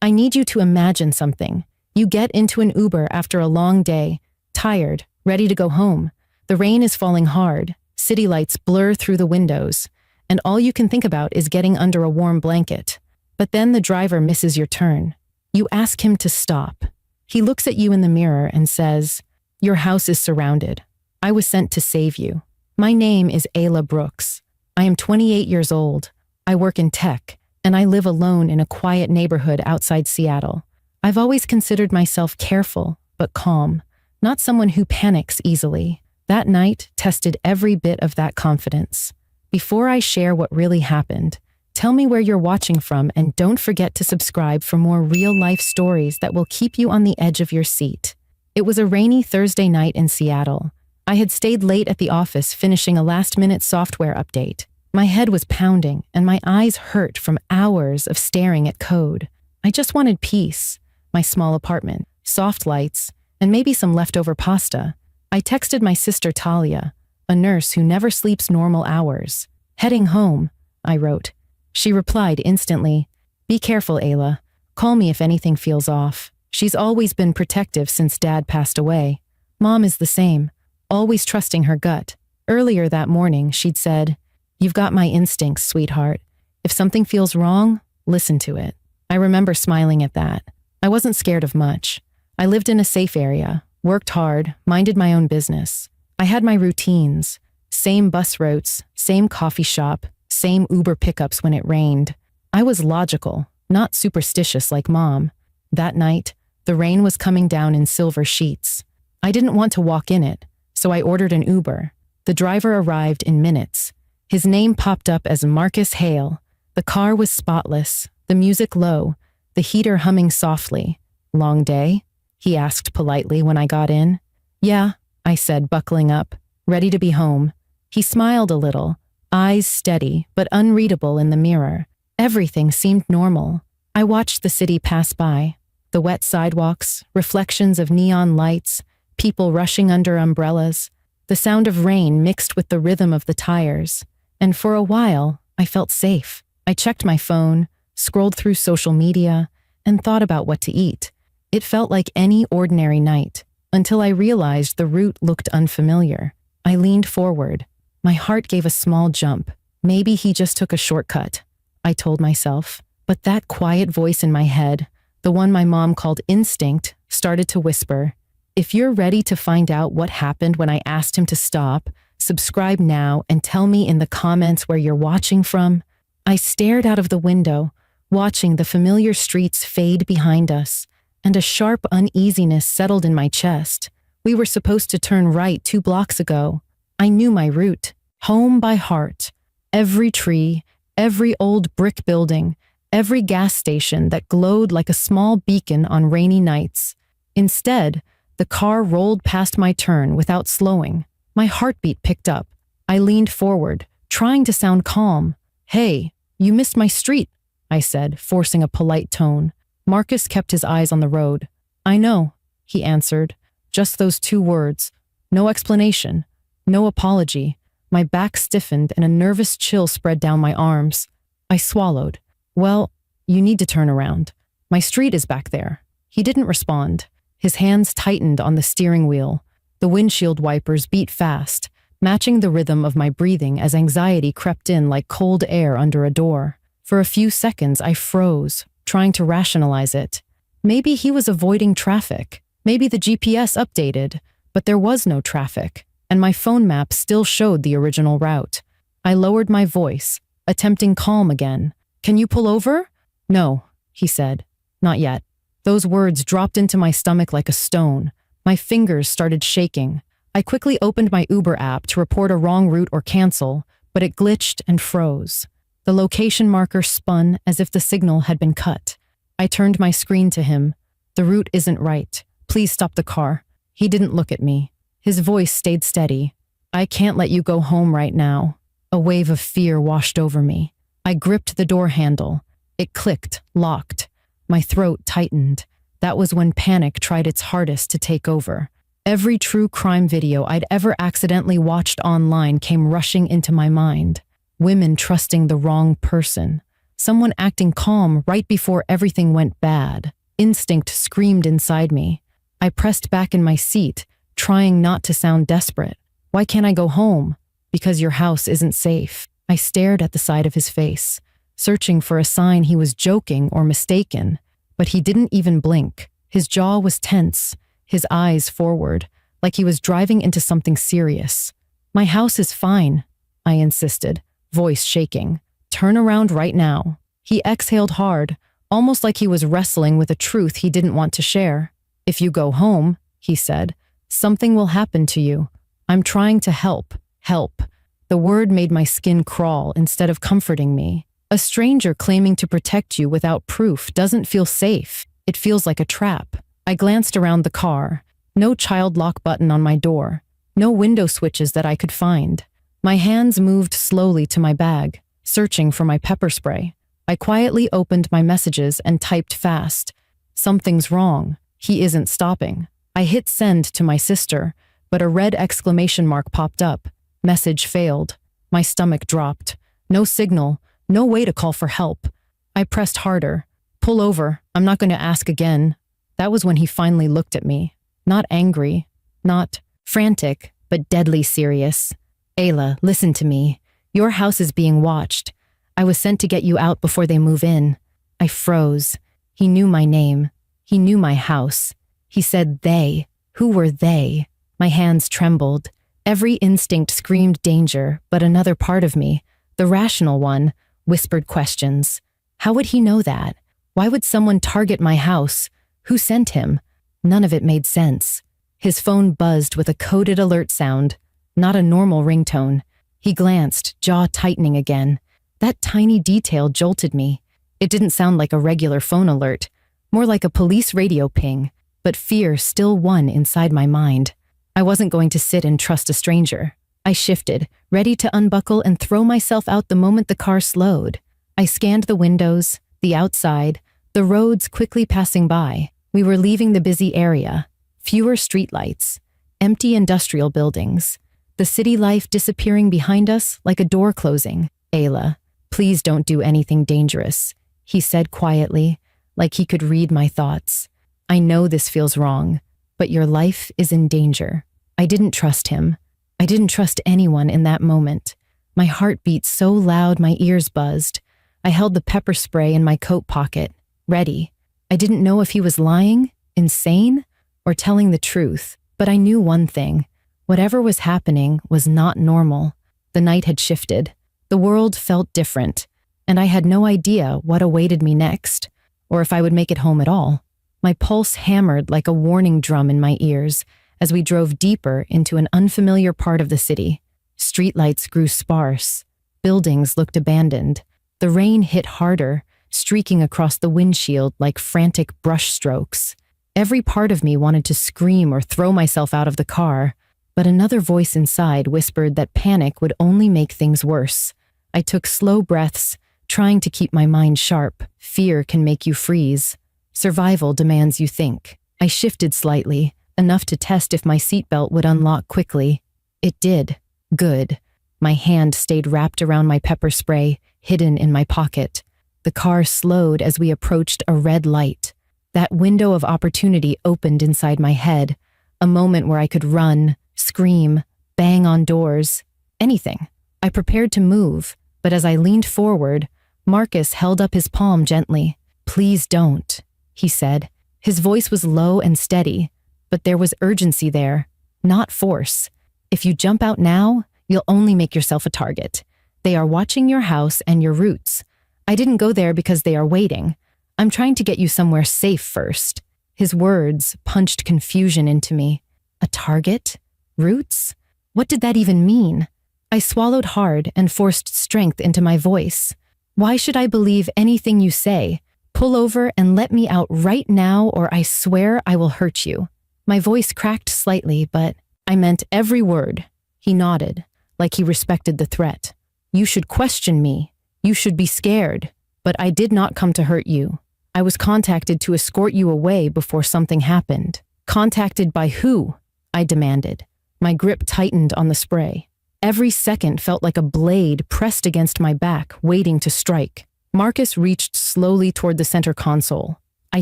I need you to imagine something. You get into an Uber after a long day, tired, ready to go home. The rain is falling hard, city lights blur through the windows, and all you can think about is getting under a warm blanket. But then the driver misses your turn. You ask him to stop. He looks at you in the mirror and says, "Your house is surrounded. I was sent to save you. My name is Ayla Brooks. I am 28 years old. I work in tech, and I live alone in a quiet neighborhood outside Seattle. I've always considered myself careful, but calm, not someone who panics easily. That night tested every bit of that confidence. Before I share what really happened, tell me where you're watching from and don't forget to subscribe for more real-life stories that will keep you on the edge of your seat." It was a rainy Thursday night in Seattle. I had stayed late at the office finishing a last-minute software update. My head was pounding and my eyes hurt from hours of staring at code. I just wanted peace, my small apartment, soft lights, and maybe some leftover pasta. I texted my sister Talia, a nurse who never sleeps normal hours. "Heading home," I wrote. She replied instantly, "Be careful, Ayla. Call me if anything feels off." She's always been protective since Dad passed away. Mom is the same, always trusting her gut. Earlier that morning, she'd said, "You've got my instincts, sweetheart. If something feels wrong, listen to it." I remember smiling at that. I wasn't scared of much. I lived in a safe area, worked hard, minded my own business. I had my routines, same bus routes, same coffee shop, same Uber pickups when it rained. I was logical, not superstitious like Mom. That night, the rain was coming down in silver sheets. I didn't want to walk in it, so I ordered an Uber. The driver arrived in minutes. His name popped up as Marcus Hale. The car was spotless, the music low, the heater humming softly. "Long day?" he asked politely when I got in. "Yeah," I said, buckling up, ready to be home. He smiled a little, eyes steady but unreadable in the mirror. Everything seemed normal. I watched the city pass by. The wet sidewalks, reflections of neon lights, people rushing under umbrellas. The sound of rain mixed with the rhythm of the tires. And for a while, I felt safe. I checked my phone, scrolled through social media, and thought about what to eat. It felt like any ordinary night, until I realized the route looked unfamiliar. I leaned forward. My heart gave a small jump. Maybe he just took a shortcut, I told myself. But that quiet voice in my head, the one my mom called instinct, started to whisper, "If you're ready to find out what happened when I asked him to stop, subscribe now and tell me in the comments where you're watching from." I stared out of the window, watching the familiar streets fade behind us, and a sharp uneasiness settled in my chest. We were supposed to turn right 2 blocks ago. I knew my route, home by heart. Every tree, every old brick building, every gas station that glowed like a small beacon on rainy nights. Instead, the car rolled past my turn without slowing. My heartbeat picked up. I leaned forward, trying to sound calm. "Hey, you missed my street," I said, forcing a polite tone. Marcus kept his eyes on the road. "I know," he answered. Just those 2 words. No explanation. No apology. My back stiffened and a nervous chill spread down my arms. I swallowed. "Well, you need to turn around. My street is back there." He didn't respond. His hands tightened on the steering wheel. The windshield wipers beat fast, matching the rhythm of my breathing as anxiety crept in like cold air under a door. For a few seconds, I froze, trying to rationalize it. Maybe he was avoiding traffic. Maybe the GPS updated, but there was no traffic, and my phone map still showed the original route. I lowered my voice, attempting calm again. "Can you pull over?" "No," he said. "Not yet." Those words dropped into my stomach like a stone. My fingers started shaking. I quickly opened my Uber app to report a wrong route or cancel, but it glitched and froze. The location marker spun as if the signal had been cut. I turned my screen to him. "The route isn't right. Please stop the car." He didn't look at me. His voice stayed steady. "I can't let you go home right now." A wave of fear washed over me. I gripped the door handle. It clicked, locked. My throat tightened. That was when panic tried its hardest to take over. Every true crime video I'd ever accidentally watched online came rushing into my mind. Women trusting the wrong person. Someone acting calm right before everything went bad. Instinct screamed inside me. I pressed back in my seat, trying not to sound desperate. Why can't I go home? Because your house isn't safe. I stared at the side of his face, searching for a sign he was joking or mistaken, but he didn't even blink. His jaw was tense, his eyes forward, like he was driving into something serious. My house is fine, I insisted, voice shaking. Turn around right now. He exhaled hard, almost like he was wrestling with a truth he didn't want to share. If you go home, he said, something will happen to you. I'm trying to help. Help. The word made my skin crawl instead of comforting me. A stranger claiming to protect you without proof doesn't feel safe. It feels like a trap. I glanced around the car. No child lock button on my door. No window switches that I could find. My hands moved slowly to my bag, searching for my pepper spray. I quietly opened my messages and typed fast. Something's wrong. He isn't stopping. I hit send to my sister, but a red exclamation mark popped up. Message failed. My stomach dropped. No signal. No way to call for help. I pressed harder. Pull over. I'm not going to ask again. That was when he finally looked at me. Not angry. Not frantic, but deadly serious. Ayla, listen to me. Your house is being watched. I was sent to get you out before they move in. I froze. He knew my name. He knew my house. He said they. Who were they? My hands trembled. Every instinct screamed danger, but another part of me, the rational one, whispered questions. How would he know that? Why would someone target my house? Who sent him? None of it made sense. His phone buzzed with a coded alert sound, not a normal ringtone. He glanced, jaw tightening again. That tiny detail jolted me. It didn't sound like a regular phone alert, more like a police radio ping, but fear still won inside my mind. I wasn't going to sit and trust a stranger. I shifted, ready to unbuckle and throw myself out the moment the car slowed. I scanned the windows, the outside, the roads quickly passing by. We were leaving the busy area. Fewer streetlights, empty industrial buildings. The city life disappearing behind us like a door closing. Ayla, please don't do anything dangerous, he said quietly, like he could read my thoughts. I know this feels wrong, but your life is in danger. I didn't trust him. I didn't trust anyone in that moment. My heart beat so loud my ears buzzed. I held the pepper spray in my coat pocket, ready. I didn't know if he was lying, insane, or telling the truth, but I knew one thing. Whatever was happening was not normal. The night had shifted. The world felt different, and I had no idea what awaited me next, or if I would make it home at all. My pulse hammered like a warning drum in my ears as we drove deeper into an unfamiliar part of the city. Streetlights grew sparse. Buildings looked abandoned. The rain hit harder, streaking across the windshield like frantic brushstrokes. Every part of me wanted to scream or throw myself out of the car, but another voice inside whispered that panic would only make things worse. I took slow breaths, trying to keep my mind sharp. Fear can make you freeze. Survival demands you think. I shifted slightly, enough to test if my seatbelt would unlock quickly. It did. Good. My hand stayed wrapped around my pepper spray, hidden in my pocket. The car slowed as we approached a red light. That window of opportunity opened inside my head, a moment where I could run, scream, bang on doors, anything. I prepared to move, but as I leaned forward, Marcus held up his palm gently. Please don't, he said. His voice was low and steady, but there was urgency there, not force. If you jump out now, you'll only make yourself a target. They are watching your house and your roots. I didn't go there because they are waiting. I'm trying to get you somewhere safe first. His words punched confusion into me. A target? Roots? What did that even mean? I swallowed hard and forced strength into my voice. Why should I believe anything you say? Pull over and let me out right now, or I swear I will hurt you. My voice cracked slightly, but I meant every word. He nodded, like he respected the threat. You should question me. You should be scared. But I did not come to hurt you. I was contacted to escort you away before something happened. Contacted by who? I demanded. My grip tightened on the spray. Every second felt like a blade pressed against my back, waiting to strike. Marcus reached slowly toward the center console. I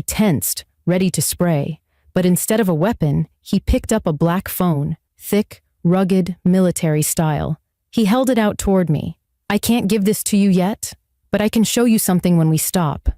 tensed, ready to spray, but instead of a weapon, he picked up a black phone, thick, rugged, military style. He held it out toward me. I can't give this to you yet, but I can show you something when we stop.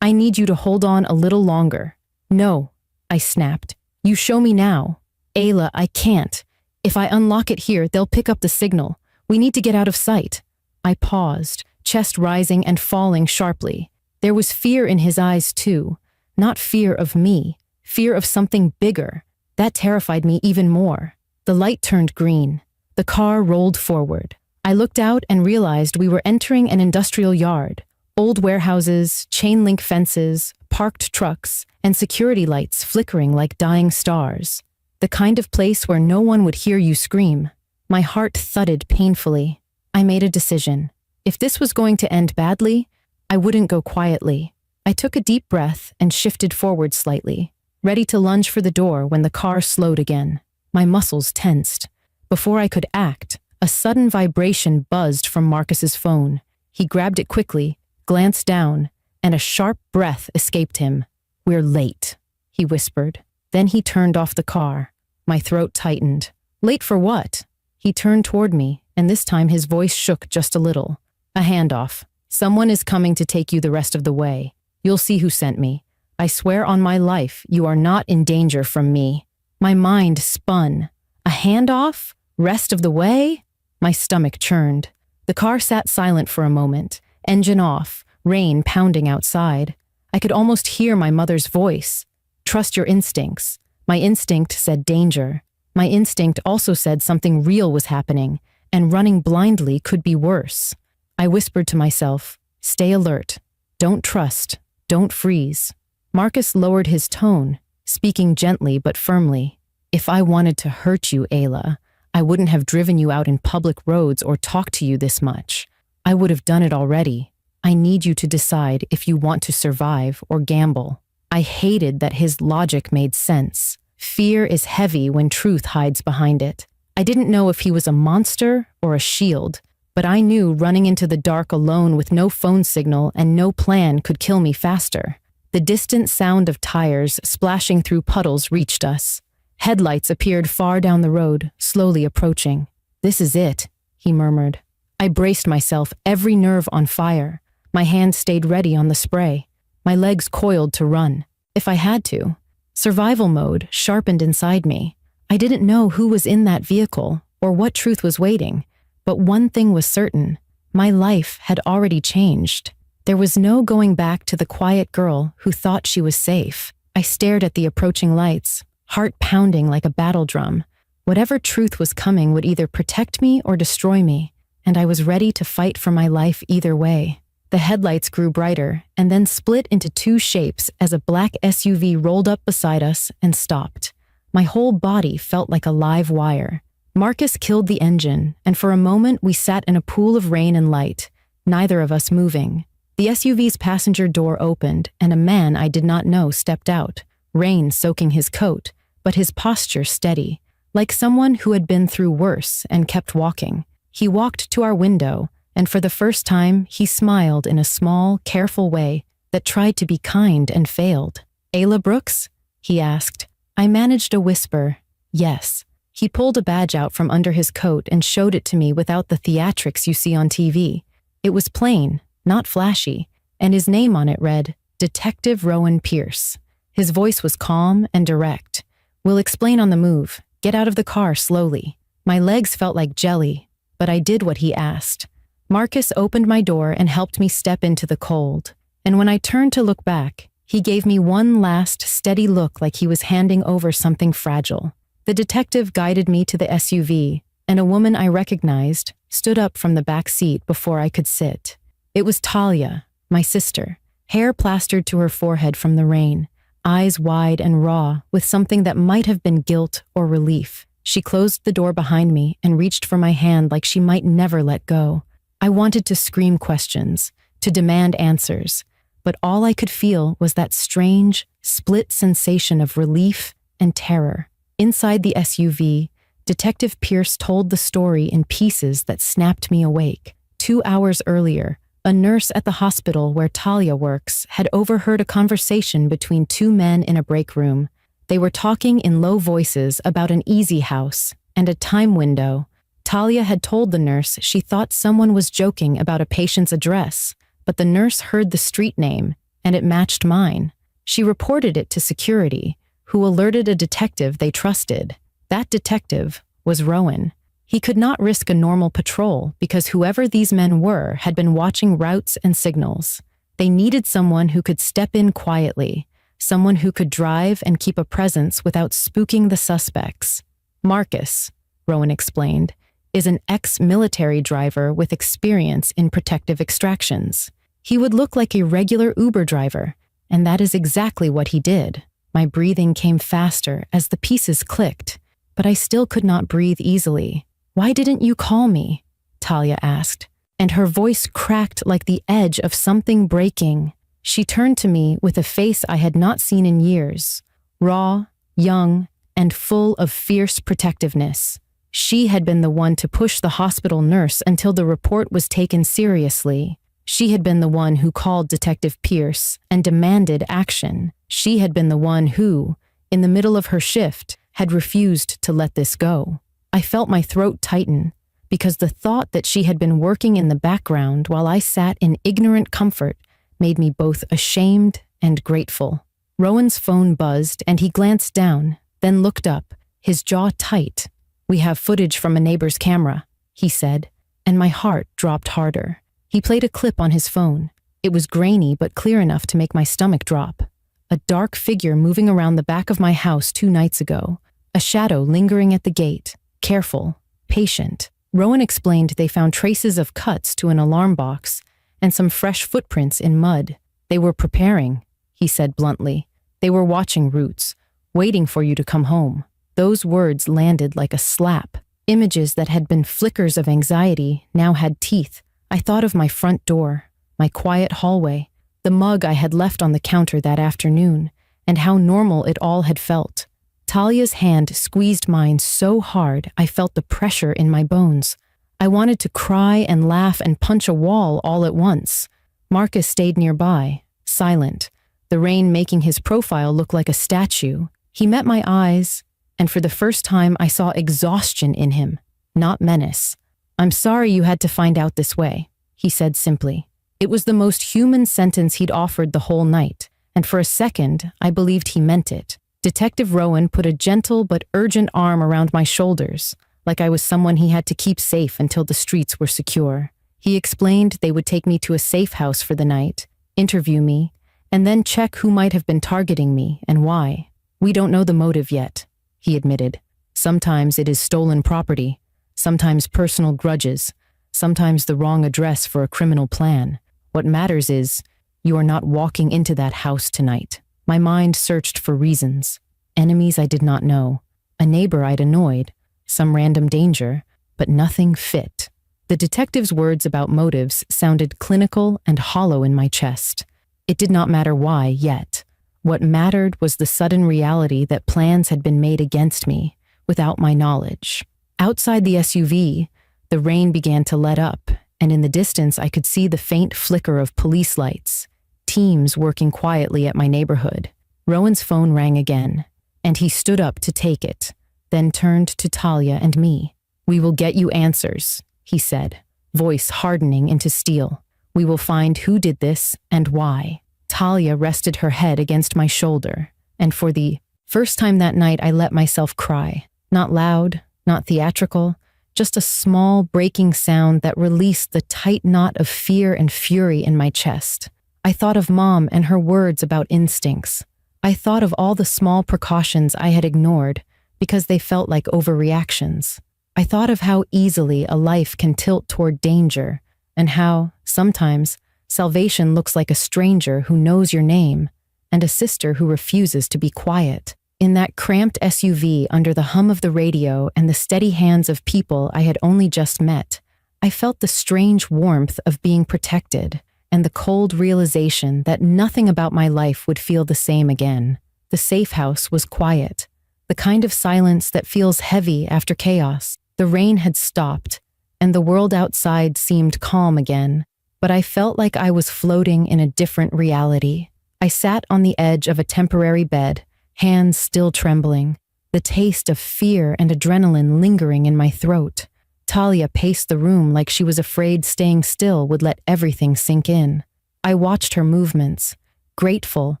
I need you to hold on a little longer. No, I snapped. You show me now. Ayla, I can't. If I unlock it here, they'll pick up the signal. We need to get out of sight. I paused, chest rising and falling sharply. There was fear in his eyes too. Not fear of me, fear of something bigger. That terrified me even more. The light turned green. The car rolled forward. I looked out and realized we were entering an industrial yard. Old warehouses, chain-link fences, parked trucks, and security lights flickering like dying stars. The kind of place where no one would hear you scream. My heart thudded painfully. I made a decision. If this was going to end badly, I wouldn't go quietly. I took a deep breath and shifted forward slightly, ready to lunge for the door when the car slowed again. My muscles tensed. Before I could act, a sudden vibration buzzed from Marcus's phone. He grabbed it quickly, glanced down, and a sharp breath escaped him. "We're late," he whispered. Then he turned off the car. My throat tightened. Late for what? He turned toward me, and this time his voice shook just a little. "A handoff. Someone is coming to take you the rest of the way. You'll see who sent me. I swear on my life, you are not in danger from me." My mind spun. A handoff? Rest of the way? My stomach churned. The car sat silent for a moment, engine off, rain pounding outside. I could almost hear my mother's voice. "Trust your instincts." My instinct said danger. My instinct also said something real was happening, and running blindly could be worse. I whispered to myself, "Stay alert. Don't trust. Don't freeze." Marcus lowered his tone, speaking gently but firmly. "If I wanted to hurt you, Ayla, I wouldn't have driven you out in public roads or talked to you this much. I would have done it already. I need you to decide if you want to survive or gamble." I hated that his logic made sense. Fear is heavy when truth hides behind it. I didn't know if he was a monster or a shield, but I knew running into the dark alone with no phone signal and no plan could kill me faster. The distant sound of tires splashing through puddles reached us. Headlights appeared far down the road, slowly approaching. "This is it," he murmured. I braced myself, every nerve on fire. My hand stayed ready on the spray. My legs coiled to run, if I had to. Survival mode sharpened inside me. I didn't know who was in that vehicle or what truth was waiting, but one thing was certain. My life had already changed. There was no going back to the quiet girl who thought she was safe. I stared at the approaching lights, heart pounding like a battle drum. Whatever truth was coming would either protect me or destroy me, and I was ready to fight for my life either way. The headlights grew brighter and then split into two shapes as a black SUV rolled up beside us and stopped. My whole body felt like a live wire. Marcus killed the engine, and for a moment we sat in a pool of rain and light, neither of us moving. The SUV's passenger door opened, and a man I did not know stepped out, rain soaking his coat, but his posture steady, like someone who had been through worse and kept walking. He walked to our window, and for the first time, he smiled in a small, careful way that tried to be kind and failed. "Ayla Brooks?" he asked. I managed a whisper, "Yes." He pulled a badge out from under his coat and showed it to me without the theatrics you see on TV. It was plain, not flashy, and his name on it read, Detective Rowan Pierce. His voice was calm and direct. "We'll explain on the move. Get out of the car slowly." My legs felt like jelly, but I did what he asked. Marcus opened my door and helped me step into the cold. And when I turned to look back, he gave me one last steady look like he was handing over something fragile. The detective guided me to the SUV, and a woman I recognized stood up from the back seat before I could sit. It was Talia, my sister, hair plastered to her forehead from the rain, eyes wide and raw with something that might have been guilt or relief. She closed the door behind me and reached for my hand like she might never let go. I wanted to scream questions, to demand answers, but all I could feel was that strange, split sensation of relief and terror. Inside the SUV, Detective Pierce told the story in pieces that snapped me awake. 2 hours earlier, A nurse at the hospital where Talia works had overheard a conversation between two men in a break room. They were talking in low voices about an easy house and a time window. Talia had told the nurse she thought someone was joking about a patient's address, but the nurse heard the street name, and it matched mine. She reported it to security, who alerted a detective they trusted. That detective was Rowan. He could not risk a normal patrol because whoever these men were had been watching routes and signals. They needed someone who could step in quietly, someone who could drive and keep a presence without spooking the suspects. Marcus, Rowan explained, is an ex-military driver with experience in protective extractions. He would look like a regular Uber driver, and that is exactly what he did. My breathing came faster as the pieces clicked, but I still could not breathe easily. "Why didn't you call me?" Talia asked, and her voice cracked like the edge of something breaking. She turned to me with a face I had not seen in years, raw, young, and full of fierce protectiveness. She had been the one to push the hospital nurse until the report was taken seriously. She had been the one who called Detective Pierce and demanded action. She had been the one who, in the middle of her shift, had refused to let this go. I felt my throat tighten, because the thought that she had been working in the background while I sat in ignorant comfort made me both ashamed and grateful. Rowan's phone buzzed and he glanced down, then looked up, his jaw tight. "We have footage from a neighbor's camera," he said, and my heart dropped harder. He played a clip on his phone. It was grainy but clear enough to make my stomach drop. A dark figure moving around the back of my house 2 nights ago, a shadow lingering at the gate, careful, patient. Rowan explained they found traces of cuts to an alarm box and some fresh footprints in mud. "They were preparing," he said bluntly. "They were watching routes, waiting for you to come home." Those words landed like a slap. Images that had been flickers of anxiety now had teeth. I thought of my front door, my quiet hallway, the mug I had left on the counter that afternoon, and how normal it all had felt. Talia's hand squeezed mine so hard I felt the pressure in my bones. I wanted to cry and laugh and punch a wall all at once. Marcus stayed nearby, silent, the rain making his profile look like a statue. He met my eyes, and for the first time I saw exhaustion in him, not menace. "I'm sorry you had to find out this way," he said simply. It was the most human sentence he'd offered the whole night, and for a second I believed he meant it. Detective Rowan put a gentle but urgent arm around my shoulders, like I was someone he had to keep safe until the streets were secure. He explained they would take me to a safe house for the night, interview me, and then check who might have been targeting me and why. "We don't know the motive yet," he admitted. "Sometimes it is stolen property, sometimes personal grudges, sometimes the wrong address for a criminal plan. What matters is, you are not walking into that house tonight." My mind searched for reasons. Enemies I did not know, a neighbor I'd annoyed, some random danger, but nothing fit. The detective's words about motives sounded clinical and hollow in my chest. It did not matter why yet. What mattered was the sudden reality that plans had been made against me, without my knowledge. Outside the SUV, the rain began to let up, and in the distance I could see the faint flicker of police lights, teams working quietly at my neighborhood. Rowan's phone rang again, and he stood up to take it, then turned to Talia and me. "We will get you answers," he said, voice hardening into steel. "We will find who did this and why." Talia rested her head against my shoulder, and for the first time that night I let myself cry. Not loud, not theatrical, just a small breaking sound that released the tight knot of fear and fury in my chest. I thought of Mom and her words about instincts. I thought of all the small precautions I had ignored because they felt like overreactions. I thought of how easily a life can tilt toward danger, and how, sometimes, salvation looks like a stranger who knows your name and a sister who refuses to be quiet. In that cramped SUV under the hum of the radio and the steady hands of people I had only just met, I felt the strange warmth of being protected and the cold realization that nothing about my life would feel the same again. The safe house was quiet, the kind of silence that feels heavy after chaos. The rain had stopped, and the world outside seemed calm again, but I felt like I was floating in a different reality. I sat on the edge of a temporary bed, hands still trembling, the taste of fear and adrenaline lingering in my throat. Talia paced the room like she was afraid staying still would let everything sink in. I watched her movements, grateful,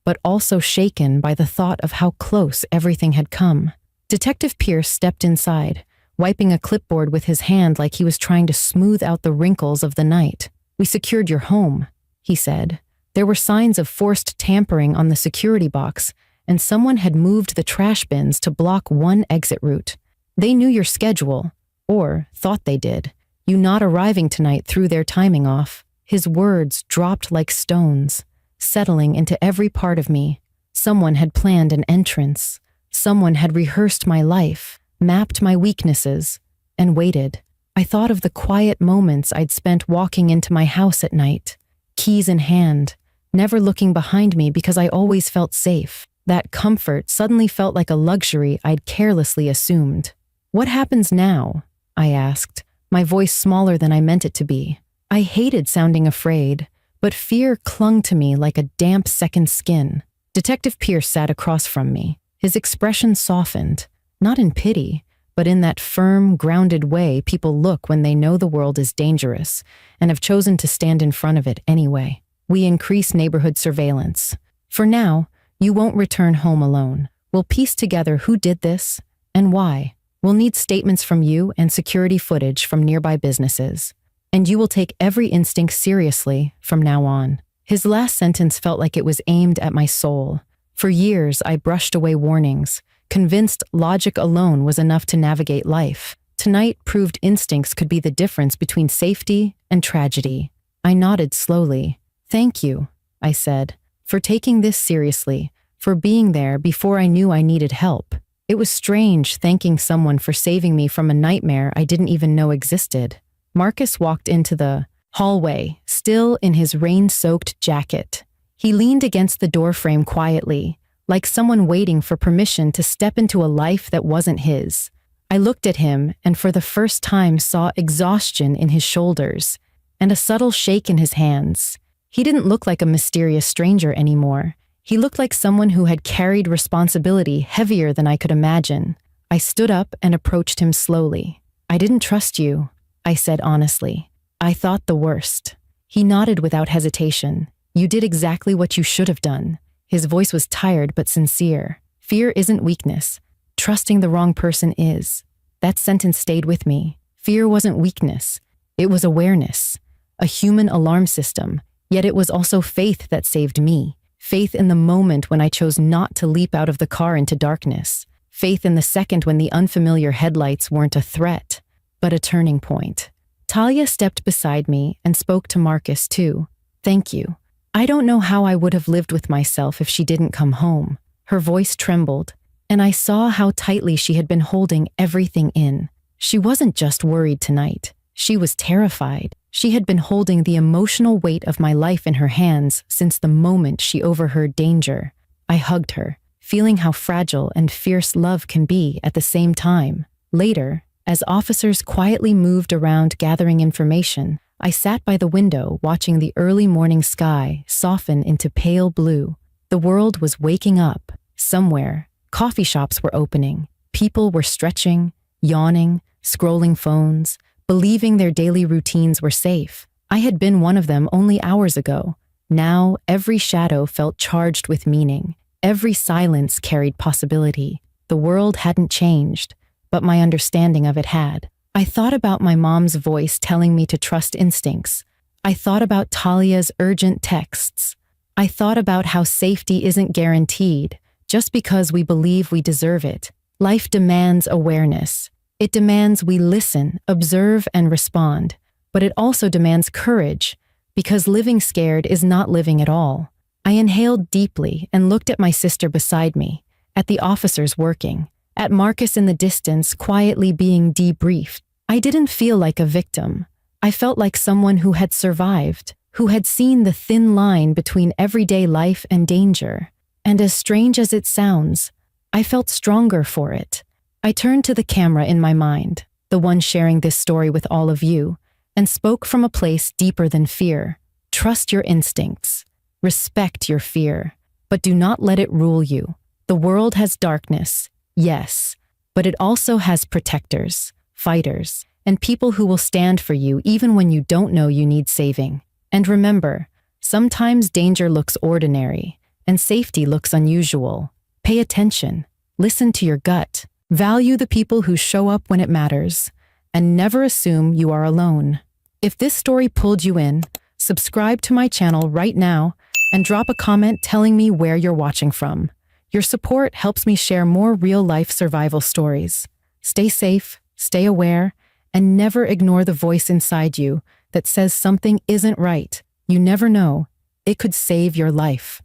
but also shaken by the thought of how close everything had come. Detective Pierce stepped inside, wiping a clipboard with his hand like he was trying to smooth out the wrinkles of the night. "We secured your home," he said. There were signs of forced tampering on the security box, and someone had moved the trash bins to block one exit route. "They knew your schedule, or thought they did. You not arriving tonight threw their timing off." His words dropped like stones, settling into every part of me. Someone had planned an entrance. Someone had rehearsed my life, mapped my weaknesses, and waited. I thought of the quiet moments I'd spent walking into my house at night, keys in hand, never looking behind me because I always felt safe. That comfort suddenly felt like a luxury I'd carelessly assumed. "What happens now?" I asked, my voice smaller than I meant it to be. I hated sounding afraid, but fear clung to me like a damp second skin. Detective Pierce sat across from me. His expression softened, not in pity, but in that firm, grounded way people look when they know the world is dangerous and have chosen to stand in front of it anyway. "We increase neighborhood surveillance. For now, you won't return home alone. We'll piece together who did this and why. We'll need statements from you and security footage from nearby businesses. And you will take every instinct seriously from now on." His last sentence felt like it was aimed at my soul. For years, I brushed away warnings, convinced logic alone was enough to navigate life. Tonight proved instincts could be the difference between safety and tragedy. I nodded slowly. "Thank you," I said, "for taking this seriously, for being there before I knew I needed help." It was strange thanking someone for saving me from a nightmare I didn't even know existed. Marcus walked into the hallway, still in his rain-soaked jacket. He leaned against the doorframe quietly, like someone waiting for permission to step into a life that wasn't his. I looked at him and for the first time saw exhaustion in his shoulders and a subtle shake in his hands. He didn't look like a mysterious stranger anymore. He looked like someone who had carried responsibility heavier than I could imagine. I stood up and approached him slowly. "I didn't trust you," I said honestly. "I thought the worst." He nodded without hesitation. "You did exactly what you should have done." His voice was tired but sincere. "Fear isn't weakness. Trusting the wrong person is." That sentence stayed with me. Fear wasn't weakness. It was awareness, a human alarm system. Yet it was also faith that saved me. Faith in the moment when I chose not to leap out of the car into darkness. Faith in the second when the unfamiliar headlights weren't a threat, but a turning point. Talia stepped beside me and spoke to Marcus too. "Thank you. I don't know how I would have lived with myself if she didn't come home." Her voice trembled, and I saw how tightly she had been holding everything in. She wasn't just worried tonight. She was terrified. She had been holding the emotional weight of my life in her hands since the moment she overheard danger. I hugged her, feeling how fragile and fierce love can be at the same time. Later, as officers quietly moved around gathering information, I sat by the window watching the early morning sky soften into pale blue. The world was waking up. Somewhere, coffee shops were opening. People were stretching, yawning, scrolling phones, believing their daily routines were safe. I had been one of them only hours ago. Now, every shadow felt charged with meaning. Every silence carried possibility. The world hadn't changed, but my understanding of it had. I thought about my mom's voice telling me to trust instincts. I thought about Talia's urgent texts. I thought about how safety isn't guaranteed just because we believe we deserve it. Life demands awareness. It demands we listen, observe, and respond. But it also demands courage, because living scared is not living at all. I inhaled deeply and looked at my sister beside me, at the officers working, at Marcus in the distance quietly being debriefed. I didn't feel like a victim. I felt like someone who had survived, who had seen the thin line between everyday life and danger. And as strange as it sounds, I felt stronger for it. I turned to the camera in my mind, the one sharing this story with all of you, and spoke from a place deeper than fear. Trust your instincts. Respect your fear. But do not let it rule you. The world has darkness, yes, but it also has protectors, fighters, and people who will stand for you even when you don't know you need saving. And remember, sometimes danger looks ordinary, and safety looks unusual. Pay attention. Listen to your gut. Value the people who show up when it matters, and never assume you are alone. If this story pulled you in, subscribe to my channel right now and drop a comment telling me where you're watching from. Your support helps me share more real-life survival stories. Stay safe, stay aware, and never ignore the voice inside you that says something isn't right. You never know. It could save your life.